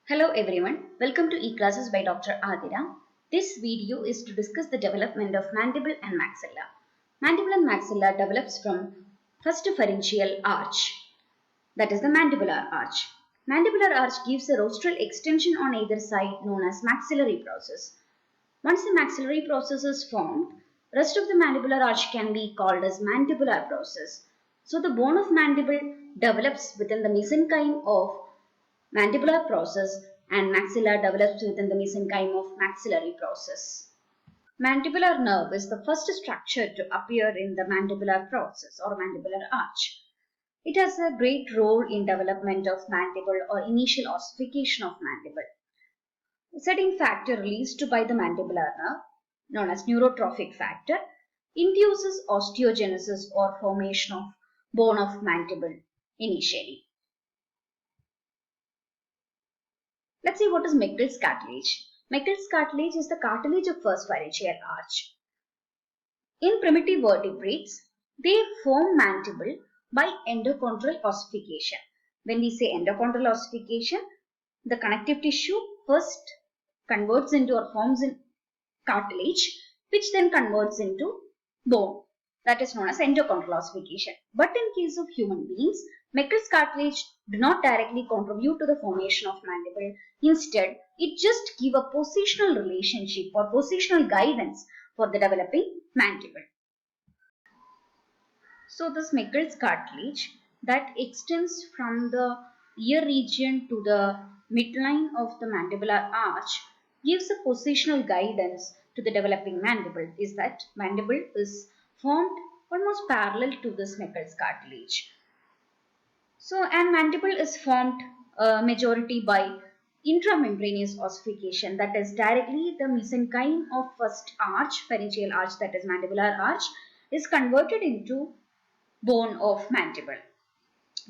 Hello everyone, welcome to eClasses by Dr. Adira. This video is to discuss the development of mandible and maxilla. Mandible and maxilla develops from first pharyngeal arch, that is the mandibular arch. Mandibular arch gives a rostral extension on either side known as maxillary process. Once the maxillary process is formed, rest of the mandibular arch can be called as mandibular process. So the bone of mandible develops within the mesenchyme of mandibular process and maxilla develops within the mesenchyme of maxillary process. Mandibular nerve is the first structure to appear in the mandibular process or mandibular arch. It has a great role in development of mandible or initial ossification of mandible. Setting factor released by the mandibular nerve, known as neurotrophic factor, induces osteogenesis or formation of bone of mandible initially. Let's see what is Meckel's cartilage. Meckel's cartilage is the cartilage of first pharyngeal arch. In primitive vertebrates, they form mandible by endochondral ossification. When we say endochondral ossification, the connective tissue first converts into or forms in cartilage, which then converts into bone. That is known as endochondral ossification. But in case of human beings, Meckel's cartilage do not directly contribute to the formation of mandible. Instead, it just give a positional relationship or positional guidance for the developing mandible. So this Meckel's cartilage that extends from the ear region to the midline of the mandibular arch gives a positional guidance to the developing mandible. Is that mandible is formed almost parallel to this Meckel's cartilage. So, and mandible is formed majority by intramembranous ossification, that is directly the mesenchyme of first arch, pharyngeal arch, that is mandibular arch, is converted into bone of mandible.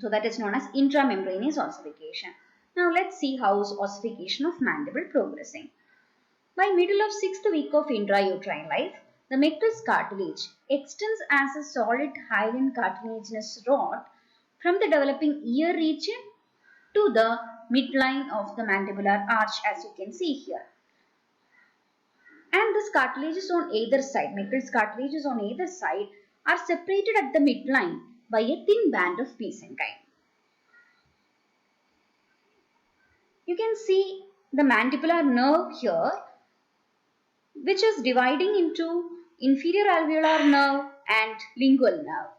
So that is known as intramembranous ossification. Now let's see how is ossification of mandible progressing. By middle of 6th week of intrauterine life, the Meckel's cartilage extends as a solid hyaline cartilaginous rod from the developing ear region to the midline of the mandibular arch, as you can see here. And this cartilage is on either side, Meckel's cartilage is on either side, are separated at the midline by a thin band of mesenchyme. You can see the mandibular nerve here, which is dividing into inferior alveolar nerve and lingual nerve.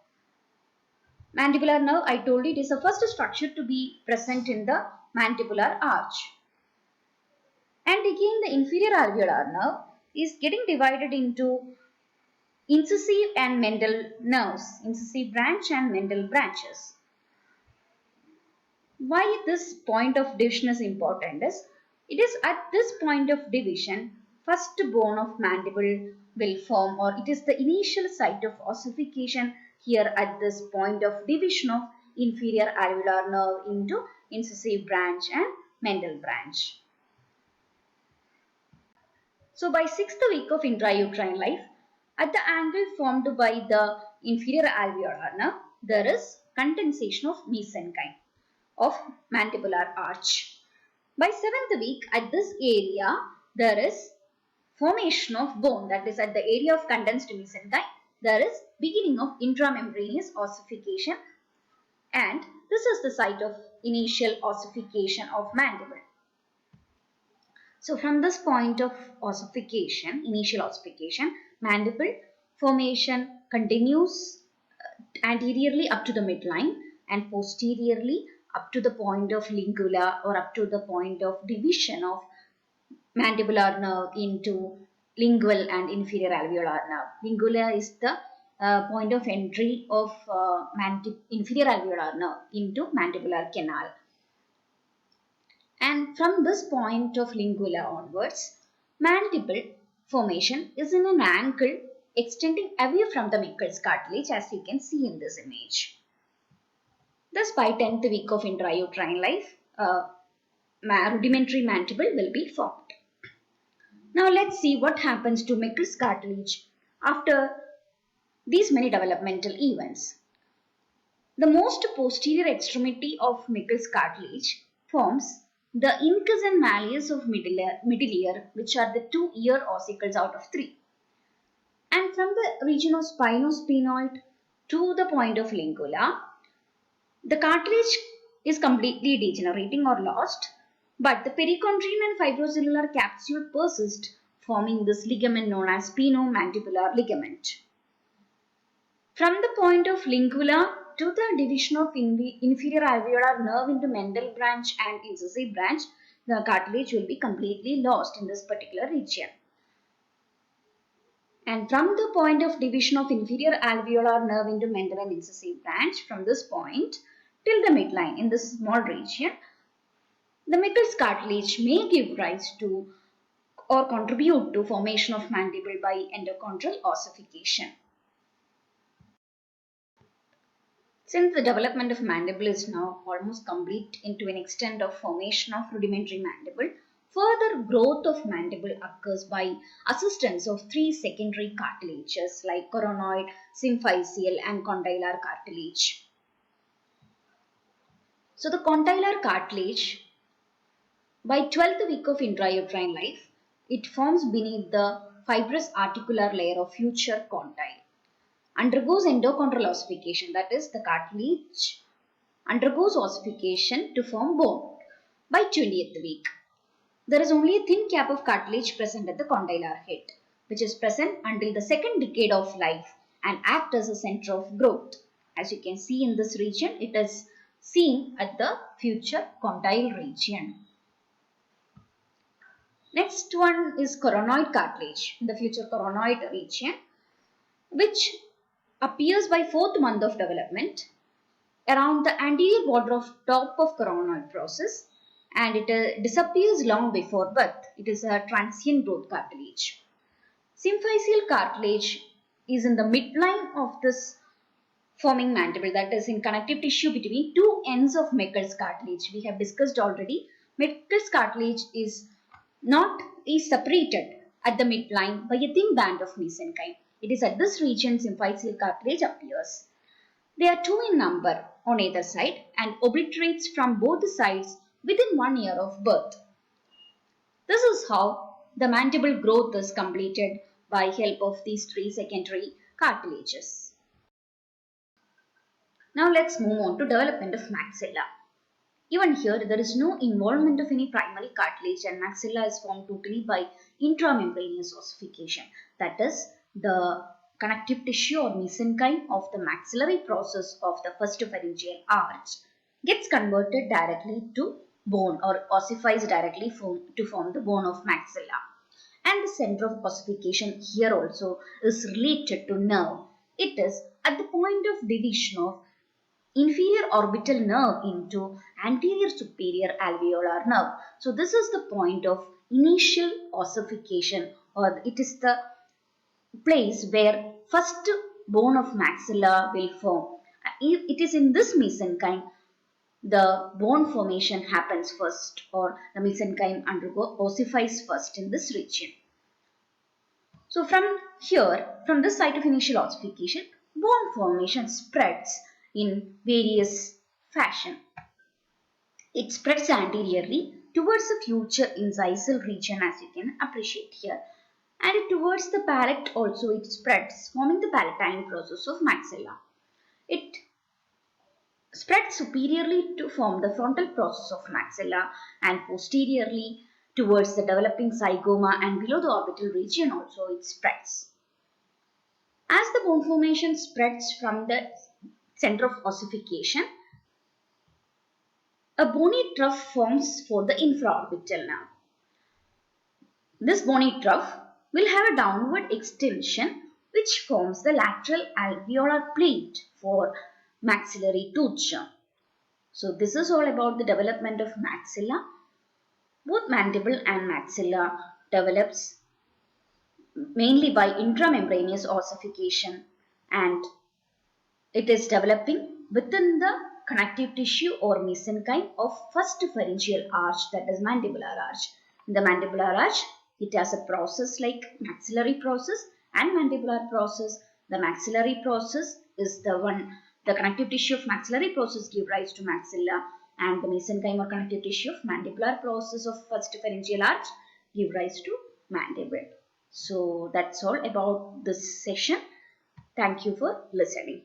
Mandibular nerve, I told you, it is the first structure to be present in the mandibular arch. And again, the inferior alveolar nerve is getting divided into incisive and Mendel nerves, incisive branch and Mendel branches. Why this point of division is important is, it is at this point of division, first bone of mandible will form, or it is the initial site of ossification here at this point of division of inferior alveolar nerve into incisive branch and Mendel branch. So by 6th week of intrauterine life, at the angle formed by the inferior alveolar nerve, there is condensation of mesenchyme of mandibular arch. By 7th week, at this area, there is formation of bone, that is at the area of condensed mesenchyme, there is beginning of intramembranous ossification, and this is the site of initial ossification of mandible. So from this point of ossification, initial ossification, mandible formation continues anteriorly up to the midline and posteriorly up to the point of lingula or up to the point of division of mandibular nerve into lingual and inferior alveolar nerve. Lingula is the point of entry of inferior alveolar nerve into mandibular canal. And from this point of lingula onwards, mandible formation is in an angle extending away from the Meckel's cartilage, as you can see in this image. Thus, by 10th week of intrauterine life, rudimentary mandible will be formed. Now let's see what happens to Meckel's cartilage after these many developmental events. The most posterior extremity of Meckel's cartilage forms the incus and malleus of middle ear, which are the two ear ossicles out of three. And from the region of spinospinoid to the point of lingula, the cartilage is completely degenerating or lost, but the perichondrium and fibrocellular capsule persist, forming this ligament known as spinomandibular ligament. From the point of lingula to the division of inferior alveolar nerve into mental branch and incisive branch, the cartilage will be completely lost in this particular region. And from the point of division of inferior alveolar nerve into mental and incisive branch, from this point till the midline in this small region, the Meckel's cartilage may give rise to or contribute to formation of mandible by endochondral ossification. Since the development of mandible is now almost complete into an extent of formation of rudimentary mandible, further growth of mandible occurs by assistance of three secondary cartilages like coronoid, symphyseal and condylar cartilage. So the condylar cartilage, by 12th week of intrauterine life, it forms beneath the fibrous articular layer of future condyle. Undergoes endochondral ossification, that is, the cartilage undergoes ossification to form bone by 20th week. There is only a thin cap of cartilage present at the condylar head, which is present until the second decade of life and act as a center of growth. As you can see in this region, it is seen at the future condyle region. Next one is coronoid cartilage, in the future coronoid region, which appears by 4th month of development around the anterior border of top of coronoid process, and it disappears long before birth. It is a transient growth cartilage. Symphyseal cartilage is in the midline of this forming mandible, that is in connective tissue between two ends of Meckel's cartilage. We have discussed already, Meckel's cartilage is separated at the midline by a thin band of mesenchyme. It is at this region symphyseal cartilage appears. They are two in number on either side and obliterates from both sides within 1 year of birth. This is how the mandible growth is completed by help of these three secondary cartilages. Now let's move on to development of maxilla. Even here, there is no involvement of any primary cartilage and maxilla is formed totally by intramembranous ossification. That is, the connective tissue or mesenchyme of the maxillary process of the first pharyngeal arch gets converted directly to bone or ossifies directly to form the bone of maxilla. And the center of ossification here also is related to nerve. It is at the point of division of inferior orbital nerve into anterior superior alveolar nerve. So this is the point of initial ossification, or it is the place where first bone of maxilla will form. If it is in this mesenchyme, the bone formation happens first, or the mesenchyme ossifies first in this region. So from here, from this site of initial ossification, bone formation spreads in various fashion. It spreads anteriorly towards the future incisal region, as you can appreciate here, and towards the palate also it spreads, forming the palatine process of maxilla. It spreads superiorly to form the frontal process of maxilla and posteriorly towards the developing zygoma, and below the orbital region also it spreads. As the bone formation spreads from the center of ossification, a bony trough forms for the infraorbital nerve. This bony trough will have a downward extension which forms the lateral alveolar plate for maxillary tooth. So this is all about the development of maxilla. Both mandible and maxilla develops mainly by intramembranous ossification, and it is developing within the connective tissue or mesenchyme of first pharyngeal arch, that is mandibular arch. In the mandibular arch, it has a process like maxillary process and mandibular process. The maxillary process is the connective tissue of maxillary process gives rise to maxilla, and the mesenchyme or connective tissue of mandibular process of first pharyngeal arch give rise to mandible. So that's all about this session. Thank you for listening.